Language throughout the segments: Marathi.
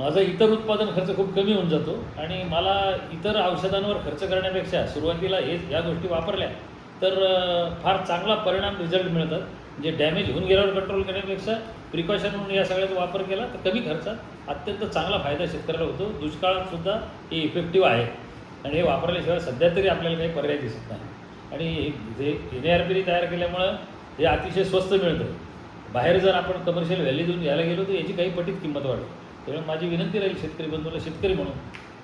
माझा इतर उत्पादन खर्च खूप कमी होऊन जातो आणि मला इतर औषधांवर खर्च करण्यापेक्षा सुरुवातीला या गोष्टी वापरल्या तर फार चांगला परिणाम रिझल्ट मिळतात. जे डॅमेज होऊन गेल्यावर कंट्रोल करण्यापेक्षा प्रिकॉशन म्हणून या सगळ्याचा वापर केला तर कमी खर्चात अत्यंत चांगला फायदा शेतकऱ्याला होतो. दुष्काळातसुद्धा हे इफेक्टिव्ह आहे आणि हे वापरल्याशिवाय सध्या तरी आपल्याला काही पर्याय दिसत नाही. आणि जे NARP तयार केल्यामुळं हे अतिशय स्वस्त मिळतं. बाहेर जर आपण कमर्शियल व्हॅल्यू देऊन घ्यायला गेलो तर याची काही पटीत किंमत वाढते. त्यामुळे माझी विनंती राहील शेतकरी बंधूला, शेतकरी म्हणून,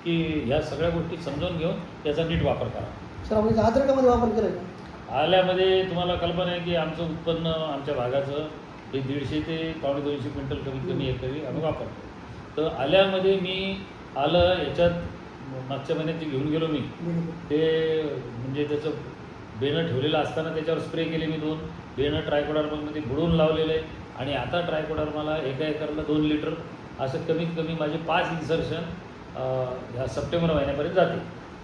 की ह्या सगळ्या गोष्टी समजावून घेऊन याचा नीट वापर करा. सर आपण अद्रकामध्ये वापर केला का? आल्यामध्ये तुम्हाला कल्पना आहे की आमचं उत्पन्न आमच्या भागाचं हे 150 ते 250 क्विंटल कमीत कमी एकरी आम्ही वापरतो. तर आल्यामध्ये मी आलं याच्यात मागच्या महिन्यात जे घेऊन गेलो मी ते म्हणजे त्याचं बेणं ठेवलेलं असताना त्याच्यावर स्प्रे केले मी 2 बेणं ट्रायकोडर्मामध्ये बुडवून लावलेलं आहे. आणि आता ट्रायकोडर्माला एका एकरला 2 लिटर असं कमीत कमी माझे 5 इन्सर्शन ह्या सप्टेंबर महिन्यापर्यंत जाते.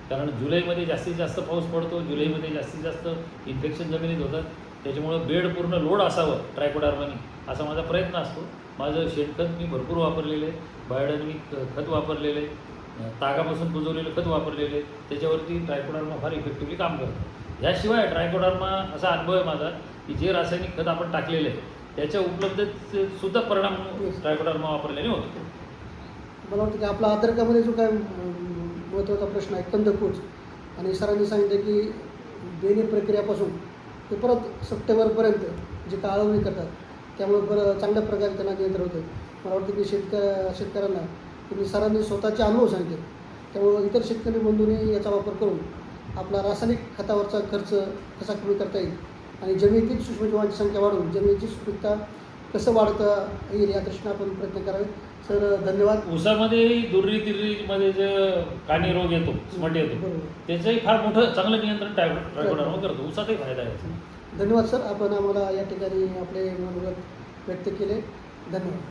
कारण जुलैमध्ये जास्तीत जास्त पाऊस पडतो, जुलैमध्ये जास्तीत जास्त इन्फेक्शन जमिनीत होतात. त्याच्यामुळं बेड पूर्ण लोड असावं ट्रायकोडर्मानी असा माझा प्रयत्न असतो. माझं शेणखत मी भरपूर वापरलेलं आहे, बायोडायनमिक खत वापरलेलं आहे, तागापासून कुजवलेलं खत वरलेले, त्याच्यावरती ट्रायकोडर्मा फार इफेक्टिव्हली काम करतं. याशिवाय ट्रायकोडर्मा असा अनुभव आहे माझा की जे रासायनिक खत आपण टाकलेलं आहे त्याच्या उपलब्धतेसुद्धा परिणाम ट्रायकोडर्मा वापरल्याने होतो. मला वाटतं की आपला अद्रकामध्ये जो काय महत्त्वाचा प्रश्न आहे कंदकूज, आणि सरांनी सांगितलं की बेणे प्रक्रियापासून ते परत सप्टेंबरपर्यंत जे काळवणी करतात त्यामुळे बरं चांगल्या प्रकारे त्यांना नियंत्रण होतं. मला वाटतं की शेतकऱ्यांना तुम्ही सरांनी स्वतःचे अनुभव सांगितले, त्यामुळं इतर शेतकरी बंधूंनी याचा वापर करून आपला रासायनिक खतावरचा खर्च कसा कमी करता येईल आणि जमिनीतील सूक्ष्मजीवांची संख्या वाढवून जमिनीची सुपीकता कसं वाढता येईल या दृष्टीने आपण प्रयत्न करावे. सर धन्यवाद. ऊसामध्ये दुर्री तिर्रीमध्ये जे काणी रोग येतो, स्मट येतो, बरोबर. त्याचंही फार मोठं चांगलं नियंत्रण ट्रायकोडर्मा करतो. ऊसातही फायदा आहे. धन्यवाद सर, आपण आम्हाला या ठिकाणी आपले मनोगत व्यक्त केले. धन्यवाद.